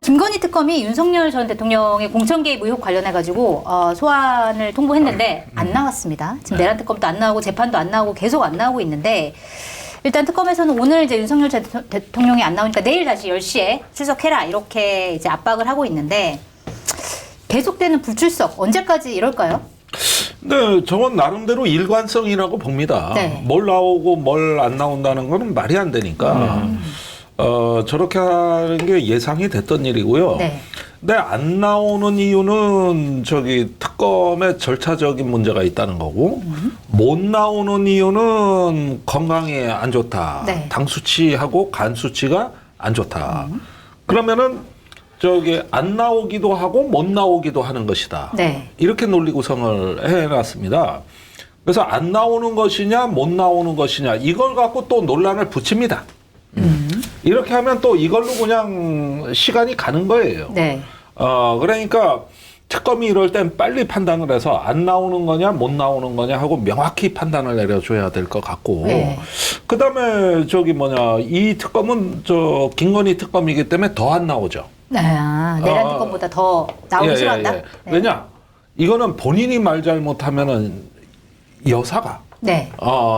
김건희 특검이 윤석열 전 대통령의 공천 개입 의혹 관련해가지고 소환을 통보했는데 안 나왔습니다. 지금 내란 특검도 안 나오고 재판도 안 나오고 계속 안 나오고 있는데 일단 특검에서는 오늘 이제 윤석열 전 대통령이 안 나오니까 내일 다시 10시에 출석해라 이렇게 이제 압박을 하고 있는데 계속되는 불출석 언제까지 이럴까요? 네, 저건 나름대로 일관성이라고 봅니다. 네. 뭘 나오고 뭘 안 나온다는 거는 말이 안 되니까 저렇게 하는 게 예상이 됐던 일이고요. 네. 근데 안 나오는 이유는 저기 특검의 절차적인 문제가 있다는 거고 못 나오는 이유는 건강에 안 좋다. 네. 당 수치하고 간 수치가 안 좋다. 그러면은 저기 안 나오기도 하고 못 나오기도 하는 것이다. 네. 이렇게 논리 구성을 해놨습니다. 그래서 안 나오는 것이냐 못 나오는 것이냐 이걸 갖고 또 논란을 붙입니다. 이렇게 하면 또 이걸로 그냥 시간이 가는 거예요. 네. 그러니까 특검이 이럴 땐 빨리 판단을 해서 안 나오는 거냐 못 나오는 거냐 하고 명확히 판단을 내려줘야 될 것 같고 네. 그다음에 저기 이 특검은 저 김건희 특검이기 때문에 더 안 나오죠. 내란 특검보다 더 나오기 싫어한다? 네. 왜냐 이거는 본인이 말 잘못하면은 여사가 네.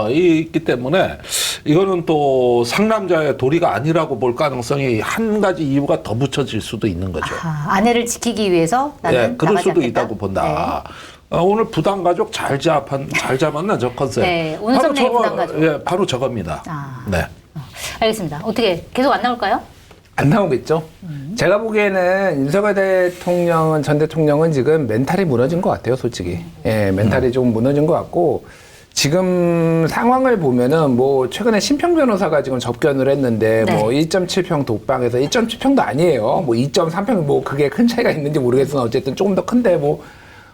있기 때문에 이거는 또 상남자의 도리가 아니라고 볼 가능성이 한 가지 이유가 더 붙여질 수도 있는 거죠. 아내를 지키기 위해서 나는 그럴 나가지 수도 않겠다? 있다고 본다. 오늘 부당가족 잘 잡았나 저 컨셉. 네, 오늘 썸네일 부당가족. 예, 바로 저겁니다. 네. 알겠습니다. 어떻게 계속 안 나올까요? 안 나오겠죠. 제가 보기에는 윤석열 대통령은 전 대통령은 지금 멘탈이 무너진 것 같아요, 솔직히. 예, 멘탈이 좀 무너진 것 같고 지금 상황을 보면은 뭐 최근에 심평 변호사가 지금 접견을 했는데 네. 뭐 1.7평 독방에서 1.7평도 아니에요. 뭐 2.3평 뭐 그게 큰 차이가 있는지 모르겠으나 어쨌든 조금 더 큰데 뭐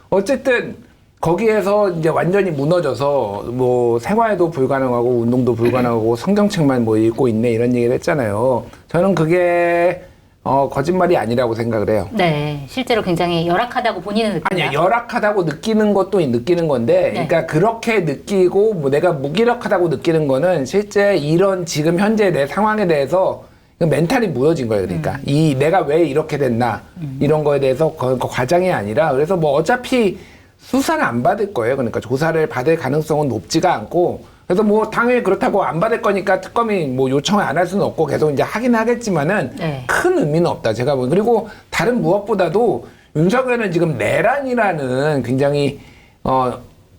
어쨌든 거기에서 이제 완전히 무너져서 뭐 생활도 불가능하고 운동도 불가능하고 성경책만 뭐 읽고 있네 이런 얘기를 했잖아요. 저는 그게 거짓말이 아니라고 생각을 해요. 네, 실제로 굉장히 열악하다고 본인은 느낀다. 아니야, 열악하다고 느끼는 것도 느끼는 건데, 네. 그러니까 그렇게 느끼고 뭐 내가 무기력하다고 느끼는 거는 실제 이런 지금 현재 내 상황에 대해서 멘탈이 무너진 거예요. 그러니까 이 내가 왜 이렇게 됐나 이런 거에 대해서 그 과장이 아니라 그래서 뭐 어차피 수사를 안 받을 거예요. 그러니까 조사를 받을 가능성은 높지가 않고. 그래서 뭐 당연히 그렇다고 안 받을 거니까 특검이 뭐 요청을 안 할 수는 없고 계속 이제 하긴 하겠지만은 네. 큰 의미는 없다 제가 보기엔. 그리고 다른 무엇보다도 윤석열은 지금 내란이라는 굉장히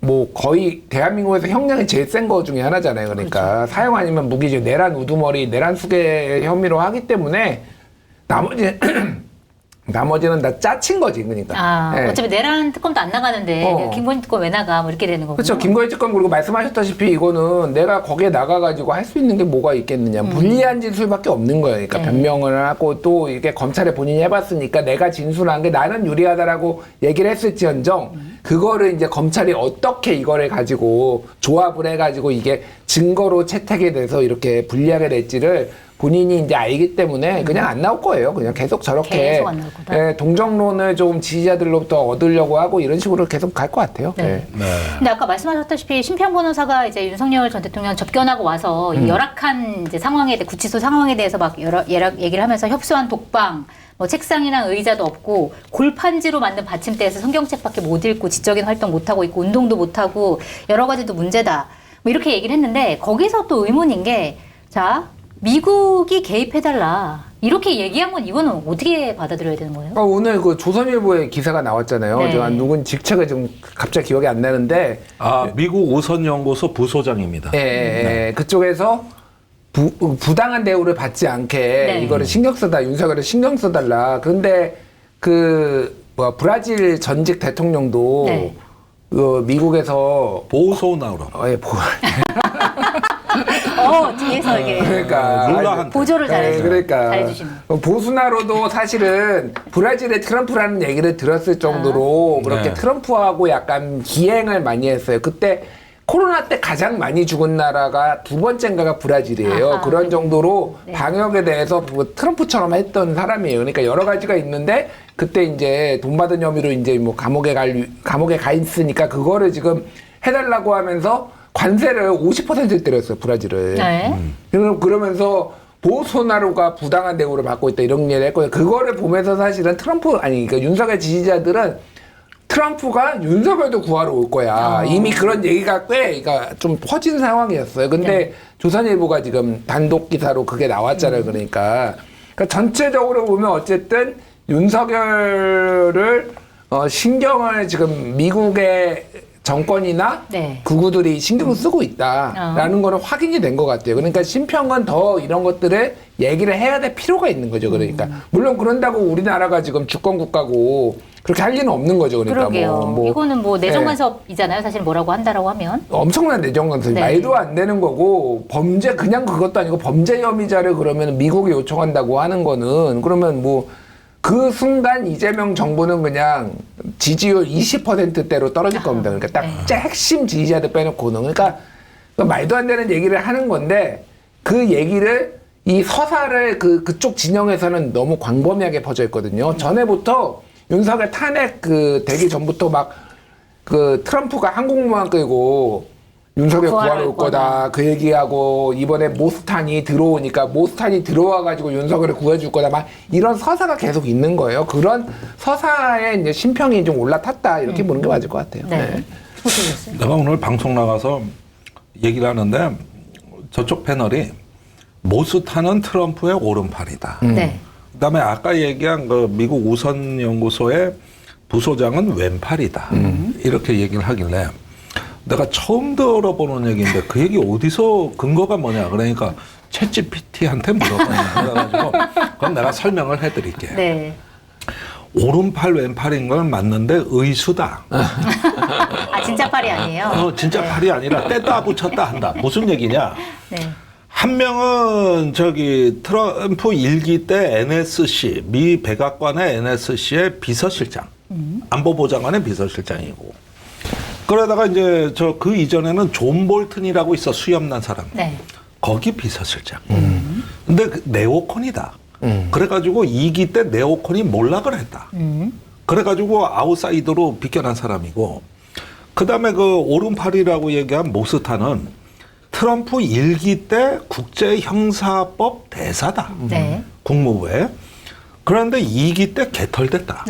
뭐 거의 대한민국에서 형량이 제일 센 거 중에 하나잖아요. 그러니까 그렇죠. 사형 아니면 무기징, 내란 우두머리, 내란 수괴 혐의로 하기 때문에 나머지는 다 짜친 거지, 그러니까. 예. 어차피 내란 특검도 안 나가는데 김건희 특검 왜 나가? 뭐 이렇게 되는 거군요. 그렇죠. 김건희 특검 그리고 말씀하셨다시피 이거는 내가 거기에 나가가지고 할 수 있는 게 뭐가 있겠느냐. 불리한 진술밖에 없는 거예요. 그러니까 네. 변명을 하고 또 이게 검찰에 본인이 해봤으니까 내가 진술한 게 나는 유리하다라고 얘기를 했을지언정 그거를 이제 검찰이 어떻게 이거를 가지고 조합을 해가지고 이게 증거로 채택이 돼서 이렇게 불리하게 될지를 본인이 이제 알기 때문에 그냥 안 나올 거예요. 그냥 계속 저렇게 계속 안 나올 거다. 예, 동정론을 좀 지지자들로부터 얻으려고 하고 이런 식으로 계속 갈 것 같아요. 네. 예. 네. 근데 아까 말씀하셨다시피 심평 변호사가 이제 윤석열 전 대통령 접견하고 와서 이 열악한 이제 상황에 대해 구치소 상황에 대해서 막 여러 얘기를 하면서 협소한 독방, 뭐 책상이랑 의자도 없고 골판지로 만든 받침대에서 성경책밖에 못 읽고 지적인 활동 못 하고 있고 운동도 못 하고 여러 가지도 문제다. 뭐 이렇게 얘기를 했는데 거기서 또 의문인 게 자. 미국이 개입해달라 이렇게 얘기한 건 이거는 어떻게 받아들여야 되는 거예요? 오늘 그 조선일보에 기사가 나왔잖아요. 네. 제가 누군 직책을 좀 갑자기 기억이 안 나는데, 미국 오선연구소 부소장입니다. 그쪽에서 부당한 대우를 받지 않게 네. 이거를 신경 써다 윤석열을 신경 써달라. 그런데 브라질 전직 대통령도 네. 미국에서 보소 나오라. 뒤에서 이게 그러니까 룰라한테. 보조를 그러니까 잘해주시는. 보수나로도 사실은 브라질의 트럼프라는 얘기를 들었을 정도로 그렇게 네. 트럼프하고 약간 기행을 많이 했어요. 그때 코로나 때 가장 많이 죽은 나라가 두 번째인가가 브라질이에요. 아하. 그런 정도로 네. 방역에 대해서 뭐 트럼프처럼 했던 사람이에요. 그러니까 여러 가지가 있는데 그때 이제 돈 받은 혐의로 이제 뭐 감옥에 가 있으니까 그거를 지금 해달라고 하면서 관세를 50% 때렸어요, 브라질을. 네. 그러면서 보소나로가 부당한 대우를 받고 있다 이런 얘기를 했고요. 그거를 보면서 사실은 그러니까 윤석열 지지자들은 트럼프가 윤석열도 구하러 올 거야. 이미 그런 얘기가 꽤 그러니까 좀 퍼진 상황이었어요. 근데 네. 조선일보가 지금 단독 기사로 그게 나왔잖아요. 그러니까 전체적으로 보면 어쨌든 윤석열을 신경을 지금 미국의 정권이나 네. 극우들이 신경을 쓰고 있다라는 거는 확인이 된 것 같아요. 그러니까 심평은 더 이런 것들을 얘기를 해야 될 필요가 있는 거죠. 그러니까 물론 그런다고 우리나라가 지금 주권 국가고 그렇게 할 리는 없는 거죠. 그러니까 그러게요. 이거는 뭐 내정 네. 간섭이잖아요. 사실 뭐라고 한다라고 하면. 엄청난 내정 간섭, 네. 말도 안 되는 거고 범죄 그냥 그것도 아니고 범죄 혐의자를 그러면 미국에 요청한다고 하는 거는 그러면 뭐 그 순간 이재명 정부는 그냥 지지율 20%대로 떨어질 겁니다. 그러니까 딱 진짜 핵심 지지자들 빼놓고는 그러니까 말도 안 되는 얘기를 하는 건데 그 얘기를 이 서사를 그쪽 진영에서는 너무 광범위하게 퍼져 있거든요. 전에부터 윤석열 탄핵 되기 전부터 막 트럼프가 항공모함 끌고 윤석열 구하러 올 거다. 그 얘기하고 이번에 모스탄이 들어오니까 모스탄이 들어와가지고 윤석열을 구해줄 거다. 막 이런 서사가 계속 있는 거예요. 그런 서사에 이제 심평이 좀 올라탔다. 이렇게 보는 게 맞을 것 같아요. 네. 내가 오늘 방송 나가서 얘기를 하는데 저쪽 패널이 모스탄은 트럼프의 오른팔이다. 네. 그다음에 아까 얘기한 그 미국 우선연구소의 부소장은 왼팔이다. 이렇게 얘기를 하길래 내가 처음 들어보는 얘기인데 그 얘기 어디서 근거가 뭐냐 그러니까 챗GPT한테 물어보냐 그래가지고 그럼 내가 설명을 해드릴게. 네. 오른팔 왼팔인 걸 맞는데 의수다. 아 진짜 팔이 아니에요. 진짜 네. 팔이 아니라 뗐다 붙였다 한다. 무슨 얘기냐? 네. 한 명은 저기 트럼프 일기 때 NSC 미 백악관의 NSC의 비서실장, 안보보좌관의 비서실장이고. 그러다가 이제 그 이전에는 존 볼튼이라고 있어 수염난 사람. 네. 거기 비서실장. 근데 네오콘이다. 그래가지고 2기 때 네오콘이 몰락을 했다. 그래가지고 아웃사이더로 비껴난 사람이고. 그다음에 그 오른팔이라고 얘기한 모스탄은 트럼프 1기 때 국제형사법 대사다. 네. 국무부에. 그런데 2기 때 개털됐다.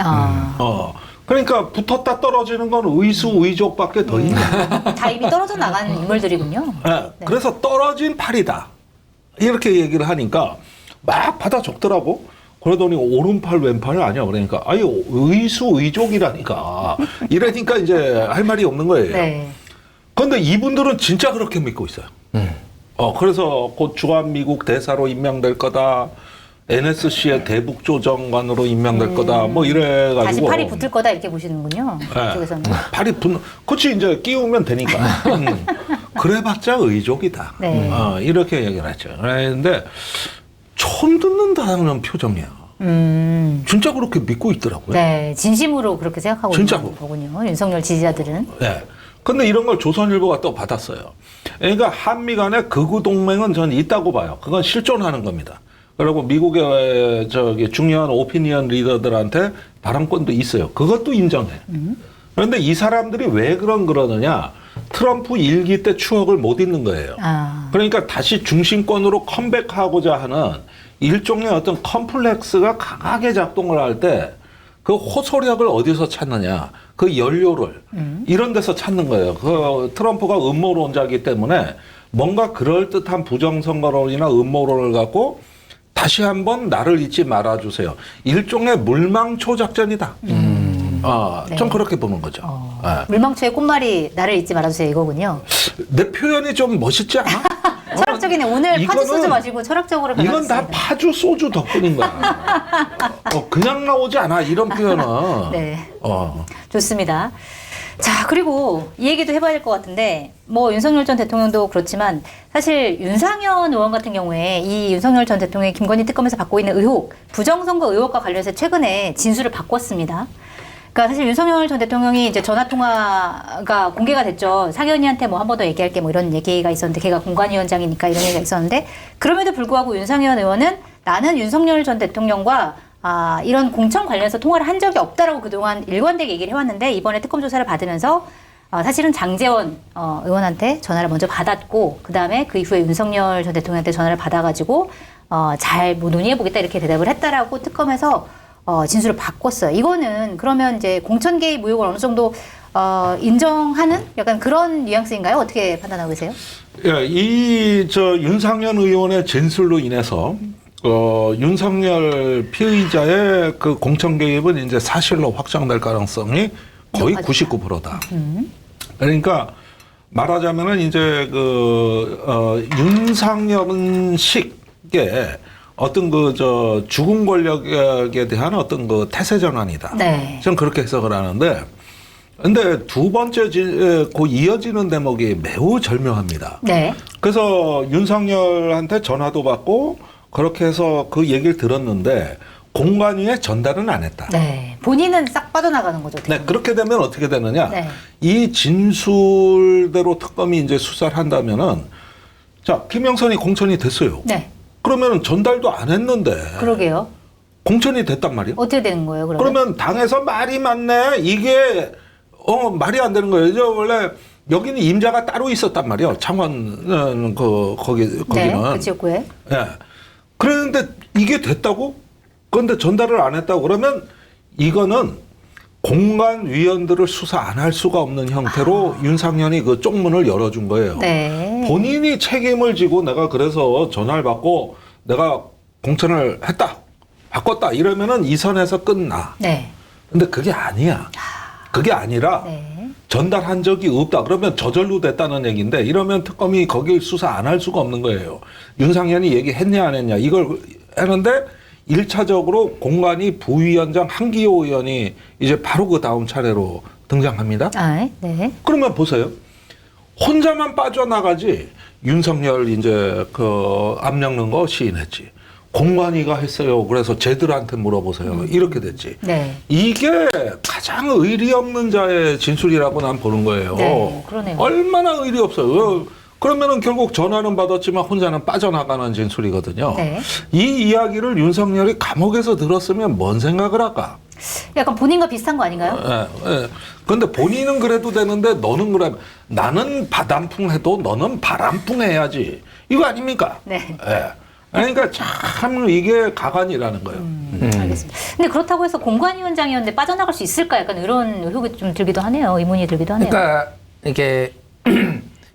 그러니까 붙었다 떨어지는 건 의수의족밖에 더 있는 거야. 다 이미 떨어져 나간 인물들이군요. 네, 네. 그래서 떨어진 팔이다. 이렇게 얘기를 하니까 막 받아 적더라고. 그러더니 오른팔 왼팔이 아니야. 그러니까 아니 의수의족이라니까. 이러니까 이제 할 말이 없는 거예요. 네. 그런데 이분들은 진짜 그렇게 믿고 있어요. 그래서 곧 주한미국 대사로 임명될 거다. NSC의 대북조정관으로 임명될 거다. 뭐 이래가지고. 다시 팔이 붙을 거다 이렇게 보시는군요. 네. 그쪽에서는. 팔이 붙는, 그치, 이제 끼우면 되니까. 그래봤자 의족이다. 네. 이렇게 얘기를 했죠. 그런데 처음 듣는다는 표정이야. 진짜 그렇게 믿고 있더라고요. 네, 진심으로 그렇게 생각하고 진짜로. 있는 거군요. 윤석열 지지자들은. 네. 근데 이런 걸 조선일보가 또 받았어요. 그러니까 한미 간의 극우 동맹은 저는 있다고 봐요. 그건 실존하는 겁니다. 그리고 미국의 중요한 오피니언 리더들한테 발언권도 있어요. 그것도 인정해. 그런데 이 사람들이 왜 그러느냐? 트럼프 1기 때 추억을 못 잊는 거예요. 그러니까 다시 중심권으로 컴백하고자 하는 일종의 어떤 컴플렉스가 강하게 작동을 할 때 그 호소력을 어디서 찾느냐? 그 연료를 이런 데서 찾는 거예요. 그 트럼프가 음모론자이기 때문에 뭔가 그럴듯한 부정선거론이나 음모론을 갖고 다시 한번 나를 잊지 말아주세요. 일종의 물망초 작전이다. 네. 좀 그렇게 보는 거죠. 네. 물망초의 꽃말이 나를 잊지 말아주세요 이거군요. 내 표현이 좀 멋있지 않아? 철학적이네. 오늘 파주 소주 이거는- 마시고 철학적으로 이건 변화했습니다. 다 파주 소주 덕분인 거야. 그냥 나오지 않아 이런 표현은. 네. 좋습니다. 자, 그리고 이 얘기도 해봐야 될 것 같은데, 뭐, 윤석열 전 대통령도 그렇지만, 사실 윤상현 의원 같은 경우에 이 윤석열 전 대통령의 김건희 특검에서 받고 있는 의혹, 부정선거 의혹과 관련해서 최근에 진술을 바꿨습니다. 그러니까 사실 윤석열 전 대통령이 이제 전화통화가 공개가 됐죠. 상현이한테 뭐 한 번 더 얘기할게 뭐 이런 얘기가 있었는데, 걔가 공관위원장이니까 이런 얘기가 있었는데, 그럼에도 불구하고 윤상현 의원은 나는 윤석열 전 대통령과 이런 공천 관련해서 통화를 한 적이 없다라고 그동안 일관되게 얘기를 해왔는데 이번에 특검 조사를 받으면서 사실은 장제원 의원한테 전화를 먼저 받았고 그 다음에 그 이후에 윤석열 전 대통령한테 전화를 받아가지고 잘 뭐 논의해보겠다 이렇게 대답을 했다라고 특검에서 진술을 바꿨어요. 이거는 그러면 이제 공천 개입 의혹을 어느 정도 인정하는 약간 그런 뉘앙스인가요? 어떻게 판단하고 계세요? 예, 윤상현 의원의 진술로 인해서 윤석열 피의자의 그 공천 개입은 이제 사실로 확정될 가능성이 거의 99%다. 그러니까 말하자면은 이제 윤상현식의 어떤 죽은 권력에 대한 어떤 그 태세 전환이다. 네. 저는 그렇게 해석을 하는데, 근데 두 번째 그 이어지는 대목이 매우 절묘합니다. 네. 그래서 윤석열한테 전화도 받고 그렇게 해서 그 얘기를 들었는데 공관위에 전달은 안 했다. 네. 본인은 싹 빠져나가는 거죠. 네, 그렇게 되면 어떻게 되느냐? 네. 이 진술대로 특검이 이제 수사를 한다면은, 자, 김영선이 공천이 됐어요. 네. 그러면은 전달도 안 했는데 그러게요. 공천이 됐단 말이에요. 어떻게 되는 거예요, 그러면? 그러면 당에서 말이 많네. 이게 말이 안 되는 거예요. 저 원래 여기는 임자가 따로 있었단 말이에요. 창원 거기는. 네, 그 지역구에. 예. 그런데 이게 됐다고? 그런데 전달을 안 했다고 그러면 이거는 공관위원들을 수사 안 할 수가 없는 형태로 윤상현이 그 쪽문을 열어준 거예요. 네. 본인이 책임을 지고 내가 그래서 전화를 받고 내가 공천을 했다, 바꿨다 이러면은 이 선에서 끝나. 네. 근데 그게 아니야. 그게 아니라 네. 전달한 적이 없다. 그러면 저절로 됐다는 얘기인데 이러면 특검이 거길 수사 안 할 수가 없는 거예요. 윤상현이 얘기했냐 안 했냐 이걸 하는데 1차적으로 공관위 부위원장 한기호 의원이 이제 바로 그 다음 차례로 등장합니다. 아, 네. 그러면 보세요. 혼자만 빠져나가지 윤석열 이제 그 압력는 거 시인했지. 공관위가 했어요. 그래서 쟤들한테 물어보세요. 이렇게 됐지. 네. 이게 가장 의리 없는 자의 진술이라고 난 보는 거예요. 네, 그러네요. 얼마나 의리 없어요. 그러면은 결국 전화는 받았지만 혼자는 빠져나가는 진술이거든요. 네. 이 이야기를 윤석열이 감옥에서 들었으면 뭔 생각을 할까? 약간 본인과 비슷한 거 아닌가요? 예. 근데 본인은 그래도 되는데 너는 그래. 나는 바람풍 해도 너는 바람풍 해야지. 이거 아닙니까? 네. 예. 그러니까 참 이게 가관이라는 거예요. 알겠습니다. 근데 그렇다고 해서 공관위원장이었는데 빠져나갈 수 있을까? 약간 이런 의혹이 좀 들기도 하네요. 의문이 들기도 하네요. 그러니까 이게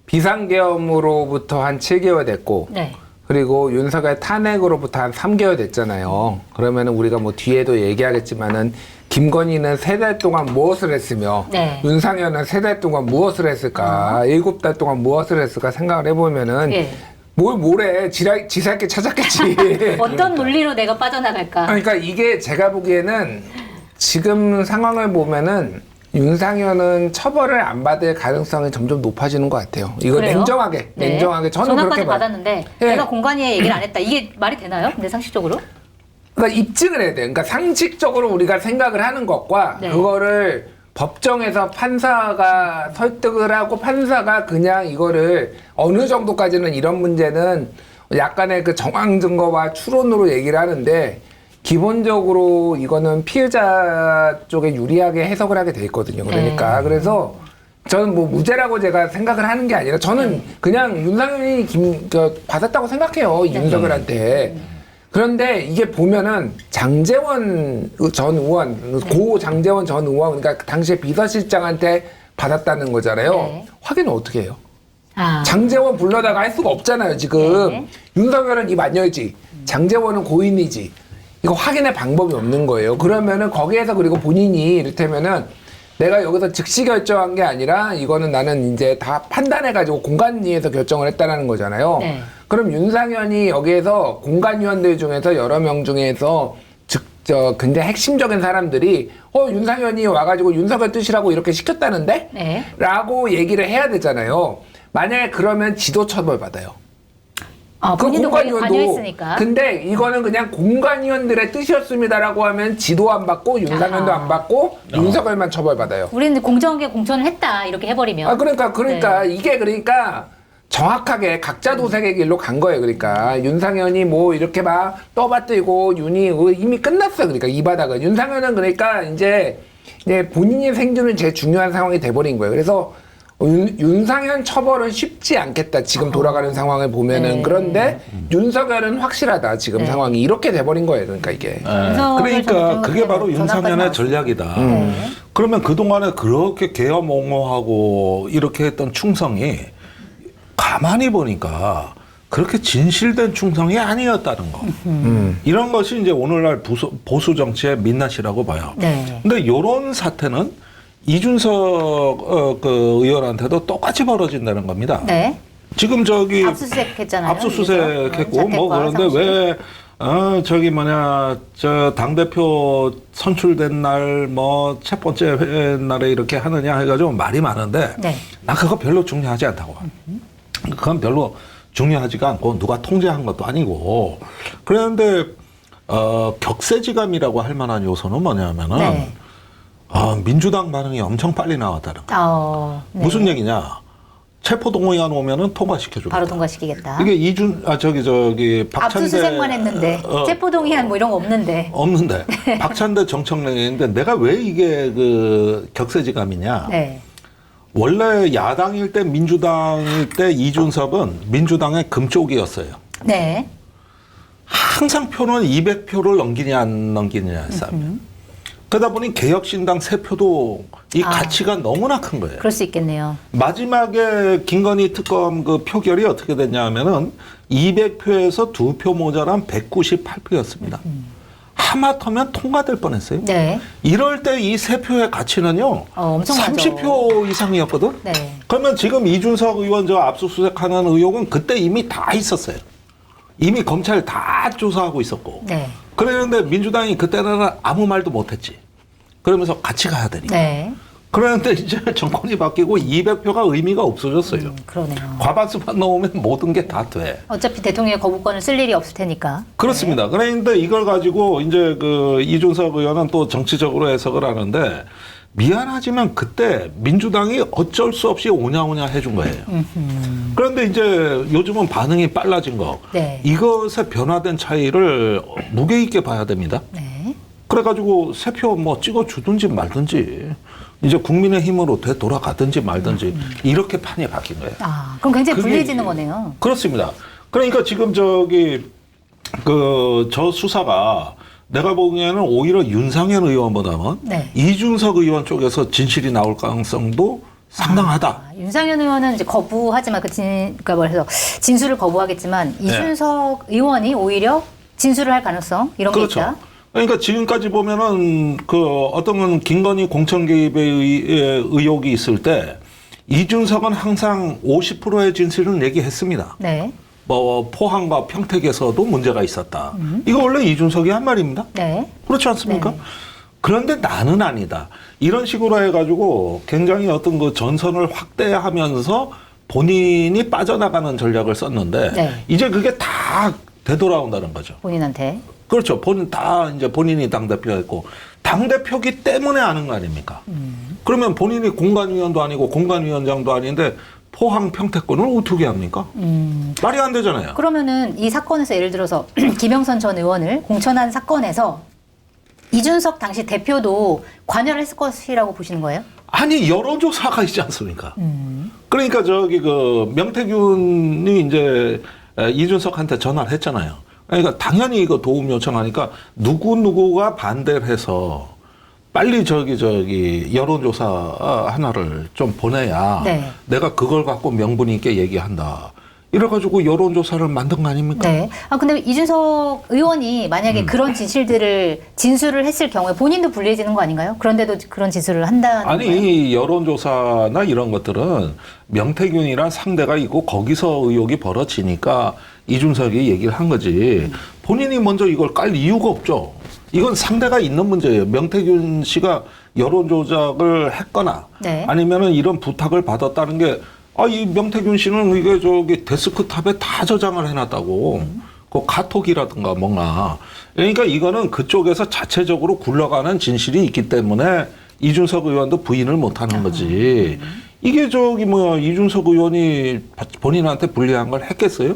비상계엄으로부터 한 7개월 됐고 네. 그리고 윤석열 탄핵으로부터 한 3개월 됐잖아요. 그러면은 우리가 뭐 뒤에도 얘기하겠지만은 김건희는 3달 동안 무엇을 했으며 네. 윤상현은 3달 동안 무엇을 했을까? 7달 동안 무엇을 했을까 생각을 해보면은 예. 뭘 뭐래 지살게 찾았겠지. 어떤 논리로 내가 빠져나갈까? 그러니까 이게 제가 보기에는 지금 상황을 보면은 윤상현은 처벌을 안 받을 가능성이 점점 높아지는 것 같아요. 이거 그래요? 냉정하게 네. 저는 전화까지 그렇게 봐요. 받았는데 예. 내가 공관위에 얘기를 안 했다. 이게 말이 되나요? 근데 상식적으로? 그러니까 입증을 해야 돼요. 그러니까 상식적으로 우리가 생각을 하는 것과 네. 그거를 법정에서 판사가 설득을 하고 판사가 그냥 이거를 어느 정도까지는 이런 문제는 약간의 그 정황 증거와 추론으로 얘기를 하는데 기본적으로 이거는 피해자 쪽에 유리하게 해석을 하게 돼 있거든요. 그러니까 그래서 저는 뭐 무죄라고 제가 생각을 하는 게 아니라 저는 그냥 윤상현이 받았다고 생각해요. 윤석열한테. 그런데 이게 보면은 장제원 전 의원, 고 장제원 전 의원, 그러니까 당시에 비서실장한테 받았다는 거잖아요. 네. 확인은 어떻게 해요? 아. 장제원 불러다가 할 수가 없잖아요, 지금. 네. 윤석열은 이 마녀이지, 장제원은 고인이지. 이거 확인할 방법이 없는 거예요. 그러면은 거기에서 그리고 본인이 이를테면은 내가 여기서 즉시 결정한 게 아니라 이거는 나는 이제 다 판단해가지고 공관위에서 결정을 했다는 거잖아요. 네. 그럼 윤상현이 여기에서 공관위원들 중에서 여러 명 중에서 굉장히 핵심적인 사람들이 윤상현이 와가지고 윤석열 뜻이라고 이렇게 시켰다는데? 네. 라고 얘기를 해야 되잖아요. 만약에 그러면 지도 처벌 받아요. 아, 본인도 거기 관여했으니까. 근데 이거는 그냥 공관위원들의 뜻이었습니다라고 하면 지도 안 받고 윤상현도 안 받고 윤석열만 처벌받아요. 우리는 공정하게 공천을 했다 이렇게 해버리면. 그러니까 네. 이게 그러니까 정확하게 각자 도색의 길로 간 거예요. 그러니까 윤상현이 뭐 이렇게 막 떠받들고 윤이 이미 끝났어. 그러니까 이 바닥은 윤상현은 그러니까 이제 본인의 생존은 제일 중요한 상황이 돼버린 거예요. 그래서 윤상현 처벌은 쉽지 않겠다. 지금 돌아가는 상황을 보면은. 네. 그런데 윤석열은 확실하다. 지금 네. 상황이 이렇게 돼버린 거예요. 그러니까 이게. 그러니까 그게 바로 전화까지 윤상현의 나왔어요. 전략이다. 네. 그러면 그동안에 그렇게 계엄옹호하고 이렇게 했던 충성이 가만히 보니까 그렇게 진실된 충성이 아니었다는 거. 이런 것이 이제 오늘날 보수 정치의 민낯이라고 봐요. 네. 근데 이런 사태는 이준석 그 의원한테도 똑같이 벌어진다는 겁니다. 네. 지금 저기 압수수색했잖아요. 압수수색했고 뭐 자택과 그런데 사무실. 왜 저기 뭐냐 저 당 대표 선출된 날 뭐 첫 번째 날에 이렇게 하느냐 해가지고 말이 많은데 네. 나 그거 별로 중요하지 않다고 봐. 그건 별로 중요하지가 않고 누가 통제한 것도 아니고 그런데 격세지감이라고 할 만한 요소는 뭐냐면은 네. 민주당 반응이 엄청 빨리 나왔다는 거. 네. 무슨 얘기냐? 체포동의안 오면은 통과시켜주겠다. 바로 통과시키겠다. 이게 저기 박찬대 압수수색만 했는데 체포동의안 뭐 이런 거 없는데. 없는데 박찬대 정청래인데 내가 왜 이게 그 격세지감이냐? 네. 원래 야당일 때 민주당일 때 이준석은 민주당의 금쪽이었어요. 네. 항상 표는 200표를 넘기냐 안 넘기느냐의 싸움. 그러다 보니 개혁신당 3표도 이 가치가 너무나 큰 거예요. 그럴 수 있겠네요. 마지막에 김건희 특검 그 표결이 어떻게 됐냐 하면은 200표에서 2표 모자란 198표였습니다. 하마터면 통과될 뻔했어요. 네. 이럴 때 이 3표의 가치는요. 엄청나죠. 30표 이상이었거든. 네. 그러면 지금 이준석 의원 저 압수수색하는 의혹은 그때 이미 다 있었어요. 이미 검찰 다 조사하고 있었고. 네. 그랬는데 민주당이 그때는 아무 말도 못했지. 그러면서 같이 가야 되니까. 네. 그런데 이제 정권이 바뀌고 200표가 의미가 없어졌어요. 그러네요. 과반수만 넣으면 모든 게 다 돼. 어차피 대통령의 거부권을 쓸 일이 없을 테니까. 그렇습니다. 그런데 이걸 가지고 이제 그 이준석 의원은 또 정치적으로 해석을 하는데 미안하지만 그때 민주당이 어쩔 수 없이 오냐오냐 해준 거예요. 그런데 이제 요즘은 반응이 빨라진 거. 네. 이것의 변화된 차이를 무게 있게 봐야 됩니다. 네. 그래가지고 3표 뭐 찍어주든지 말든지 이제 국민의힘으로 되돌아가든지 말든지 이렇게 판이 바뀐 거예요. 그럼 굉장히 그게 불리해지는 거네요. 그렇습니다. 그러니까 지금 저기 저 수사가 내가 보기에는 오히려 윤상현 의원보다는 네. 이준석 의원 쪽에서 진실이 나올 가능성도 상당하다. 윤상현 의원은 이제 거부하지만 그러니까 뭐래서 진술을 거부하겠지만 이준석 의원이 오히려 진술을 할 가능성 이런 게 그렇죠. 있다. 그러니까 지금까지 보면은 어떤 김건희 공천 개입의 의혹이 있을 때 이준석은 항상 50%의 진실을 얘기했습니다. 네. 뭐 포항과 평택에서도 문제가 있었다. 이거 원래 이준석이 한 말입니다. 네. 그렇지 않습니까? 네. 그런데 나는 아니다. 이런 식으로 해가지고 굉장히 어떤 그 전선을 확대하면서 본인이 빠져나가는 전략을 썼는데 네. 이제 그게 다 되돌아온다는 거죠. 본인한테. 그렇죠. 이제 본인이 당대표였고 당대표기 때문에 아는 거 아닙니까? 그러면 본인이 공관위원도 아니고 공관위원장도 아닌데 포항 평택권을 어떻게 합니까? 말이 안 되잖아요. 그러면은 이 사건에서 예를 들어서 김영선 전 의원을 공천한 사건에서 이준석 당시 대표도 관여를 했을 것이라고 보시는 거예요? 아니 여론조사가 있지 않습니까? 그러니까 명태균이 이제 이준석한테 전화를 했잖아요. 그러니까 당연히 이거 도움 요청하니까 누구가 반대를 해서 빨리 여론조사 하나를 좀 보내야 네. 내가 그걸 갖고 명분 있게 얘기한다. 이래가지고 여론조사를 만든 거 아닙니까? 네. 근데 이준석 의원이 만약에 그런 진술을 했을 경우에 본인도 불리해지는 거 아닌가요? 그런데도 그런 진술을 한다는 거예요? 아니 여론조사나 이런 것들은 명태균이란 상대가 있고 거기서 의혹이 벌어지니까 이준석이 얘기를 한 거지 본인이 먼저 이걸 깔 이유가 없죠. 이건 상대가 있는 문제예요. 명태균 씨가 여론조작을 했거나 네. 아니면은 이런 부탁을 받았다는 게 이 명태균 씨는 이게 데스크탑에 다 저장을 해놨다고. 그 카톡이라든가 뭔가. 그러니까 이거는 그쪽에서 자체적으로 굴러가는 진실이 있기 때문에 이준석 의원도 부인을 못하는 거지. 이게 이준석 의원이 본인한테 불리한 걸 했겠어요?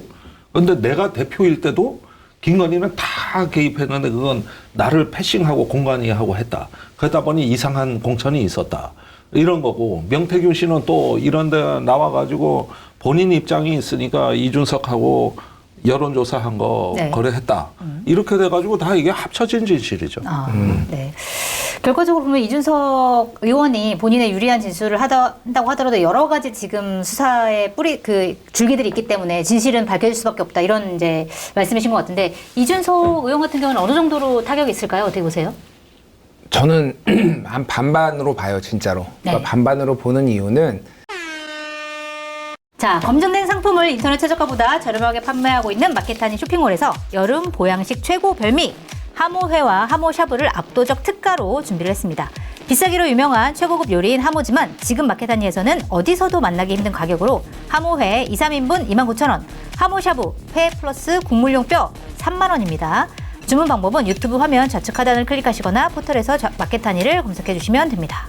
그런데 내가 대표일 때도 김건희는 다 개입했는데 그건 나를 패싱하고 공관위하고 했다. 그러다 보니 이상한 공천이 있었다. 이런 거고 명태균 씨는 또 이런 데 나와가지고 본인 입장이 있으니까 이준석하고 여론조사한 거 네. 거래했다. 이렇게 돼가지고 다 이게 합쳐진 진실이죠. 네. 결과적으로 보면 이준석 의원이 본인의 유리한 진술을 한다고 하더라도 여러 가지 지금 수사의 줄기들이 있기 때문에 진실은 밝혀질 수밖에 없다. 이런 이제 말씀이신 것 같은데 이준석 의원 같은 경우는 어느 정도로 타격이 있을까요? 어떻게 보세요? 저는 한 반반으로 봐요, 진짜로. 그러니까 네. 반반으로 보는 이유는 자, 검증된 상품을 인터넷 최저가보다 저렴하게 판매하고 있는 마켓타니 쇼핑몰에서 여름 보양식 최고 별미 하모회와 하모샤브를 압도적 특가로 준비를 했습니다. 비싸기로 유명한 최고급 요리인 하모지만 지금 마켓타니에서는 어디서도 만나기 힘든 가격으로 하모회 2, 3인분 29,000원, 하모샤브 회 플러스 국물용 뼈 3만원입니다. 주문 방법은 유튜브 화면 좌측 하단을 클릭하시거나 포털에서 마켓타니를 검색해 주시면 됩니다.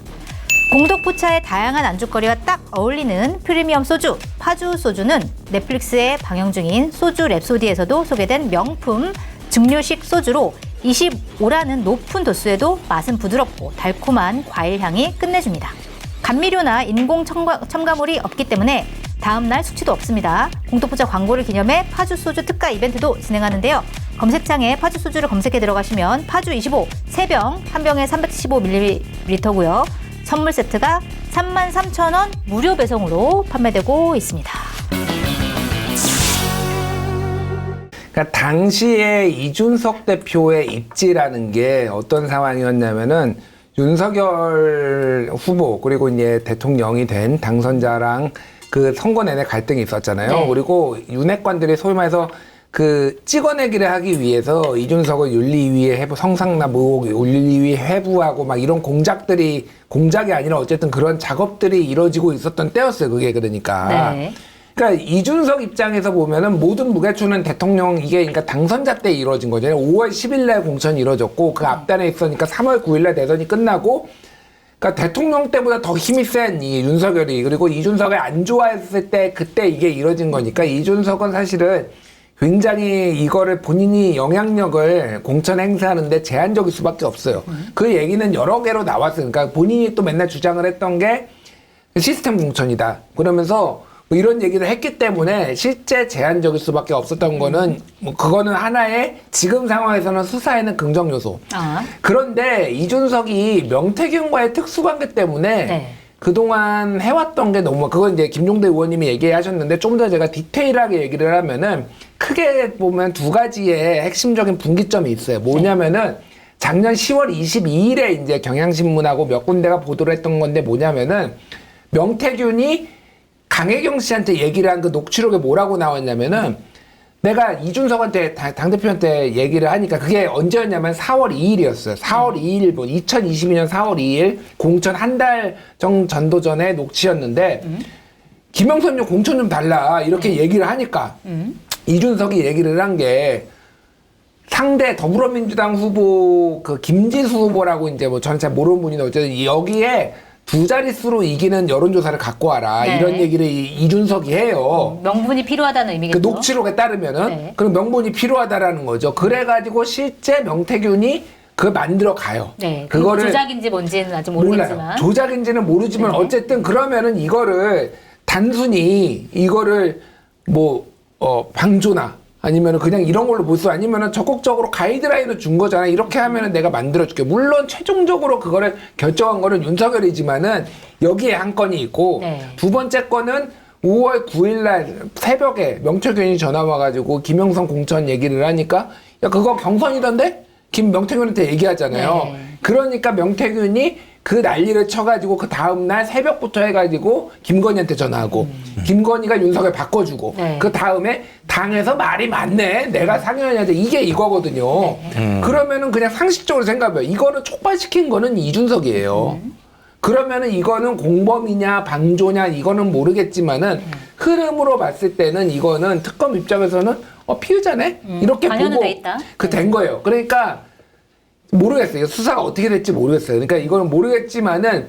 공덕포차의 다양한 안주거리와 딱 어울리는 프리미엄 소주, 파주 소주는 넷플릭스에 방영 중인 소주 랩소디에서도 소개된 명품 증류식 소주로 25라는 높은 도수에도 맛은 부드럽고 달콤한 과일 향이 끝내줍니다. 감미료나 인공 첨가물이 없기 때문에 다음날 숙취도 없습니다. 공덕포차 광고를 기념해 파주 소주 특가 이벤트도 진행하는데요. 검색창에 파주 소주를 검색해 들어가시면 파주 25 3병, 한 병에 315ml고요. 선물 세트가 33,000원 무료 배송으로 판매되고 있습니다. 그러니까 당시에 이준석 대표의 입지라는 게 어떤 상황이었냐면은 윤석열 후보 그리고 이제 대통령이 된 당선자랑 그 선거 내내 갈등이 있었잖아요. 네. 그리고 윤핵관들이 소위 말해서 그 찍어내기를 하기 위해서 이준석을 윤리위에 해부, 성상납 의혹 윤리위 회부하고 막 이런 공작이 아니라 어쨌든 그런 작업들이 이루어지고 있었던 때였어요. 그게 그러니까. 네. 그러니까 이준석 입장에서 보면은 모든 무게추는 대통령 이게 그러니까 당선자 때 이루어진 거잖아요. 5월 10일 날 공천이 이루어졌고 그 앞단에 있으니까 3월 9일 날 대선이 끝나고 그러니까 대통령 때보다 더 힘이 센 이 윤석열이 그리고 이준석을 안 좋아했을 때 그때 이게 이루어진 거니까 이준석은 사실은 굉장히 이거를 본인이 영향력을 공천 행사하는데 제한적일 수밖에 없어요. 그 얘기는 여러 개로 나왔어요. 그러니까 본인이 또 맨날 주장을 했던 게 시스템 공천이다. 그러면서 뭐 이런 얘기를 했기 때문에 실제 제한적일 수밖에 없었던 거는 뭐 그거는 하나의 지금 상황에서는 수사에는 긍정 요소. 그런데 이준석이 명태균과의 특수관계 때문에 네. 그동안 해왔던 게 너무 그건 이제 김종대 의원님이 얘기하셨는데 좀 더 제가 디테일하게 얘기를 하면은 크게 보면 두 가지의 핵심적인 분기점이 있어요. 뭐냐면은 작년 10월 22일에 이제 경향신문하고 몇 군데가 보도를 했던 건데 뭐냐면은 명태균이 강혜경 씨한테 얘기를 한 그 녹취록에 뭐라고 나왔냐면은 내가 이준석한테 당대표한테 얘기를 하니까 그게 언제였냐면 4월 2일이었어요. 4월 2일, 2022년 4월 2일 공천 한 달 정도 전에 녹취였는데 김영선님 공천 좀 달라 이렇게 얘기를 하니까 이준석이 얘기를 한 게 상대 더불어민주당 후보 그 김진수 후보라고 이제 뭐 저는 잘 모르는 분인데 어쨌든 여기에 두 자릿수로 이기는 여론조사를 갖고 와라. 네. 이런 얘기를 이준석이 해요. 명분이 필요하다는 의미겠죠. 그 녹취록에 따르면은 네. 그런 명분이 필요하다라는 거죠. 그래가지고 실제 명태균이 그걸 만들어 가요. 네. 그거를 조작인지 뭔지는 아직 몰라요. 모르겠지만. 조작인지는 모르지만 네. 어쨌든 그러면은 이거를 단순히 이거를 뭐 방조나 아니면은 그냥 이런 걸로 볼 수 아니면은 적극적으로 가이드라인을 준 거잖아. 이렇게 하면은 내가 만들어줄게. 물론 최종적으로 그거를 결정한 거는 윤석열이지만은 여기에 한 건이 있고 네. 두 번째 건은 5월 9일 날 새벽에 명태균이 전화 와가지고 김영선 공천 얘기를 하니까 야 그거 경선이던데? 김명태균한테 얘기하잖아요. 네. 그러니까 명태균이 그 난리를 쳐가지고 그 다음날 새벽부터 해가지고 김건희한테 전화하고 김건희가 윤석열 바꿔주고 네. 그 다음에 당에서 말이 많네 내가 상현이한테 이게 이거거든요. 그러면은 그냥 상식적으로 생각해요. 이거를 촉발시킨 거는 이준석이에요. 그러면은 이거는 공범이냐 방조냐 이거는 모르겠지만은 흐름으로 봤을 때는 이거는 특검 입장에서는 피의자네 이렇게 관여는 보고 돼 있다. 된 거예요. 그러니까 모르겠어요. 수사가 어떻게 될지 모르겠어요. 그러니까 이거는 모르겠지만은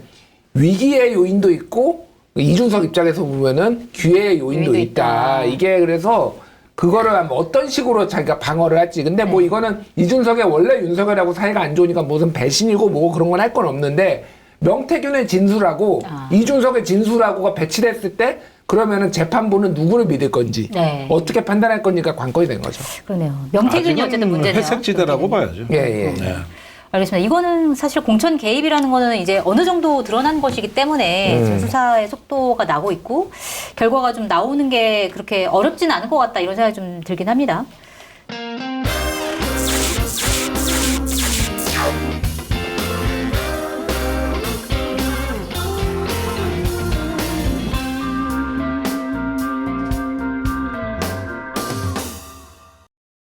위기의 요인도 있고 이준석 입장에서 보면은 기회의 요인도 있다. 이게 그래서 그거를 어떤 식으로 자기가 방어를 할지. 근데 뭐 이거는 이준석의 원래 윤석열하고 사이가 안 좋으니까 무슨 배신이고 뭐 그런 건 할 건 없는데 명태균의 진술하고 이준석의 진술하고가 배치됐을 때 그러면은 재판부는 누구를 믿을 건지 네. 어떻게 판단할 건지가 관건이 된 거죠. 그러네요. 명태균이 아직은 어쨌든 문제네요. 회색지대라고 봐야죠. 예. 네. 알겠습니다. 이거는 사실 공천 개입이라는 거는 이제 어느 정도 드러난 것이기 때문에 지금 수사의 속도가 나고 있고 결과가 좀 나오는 게 그렇게 어렵진 않을 것 같다 이런 생각이 좀 들긴 합니다.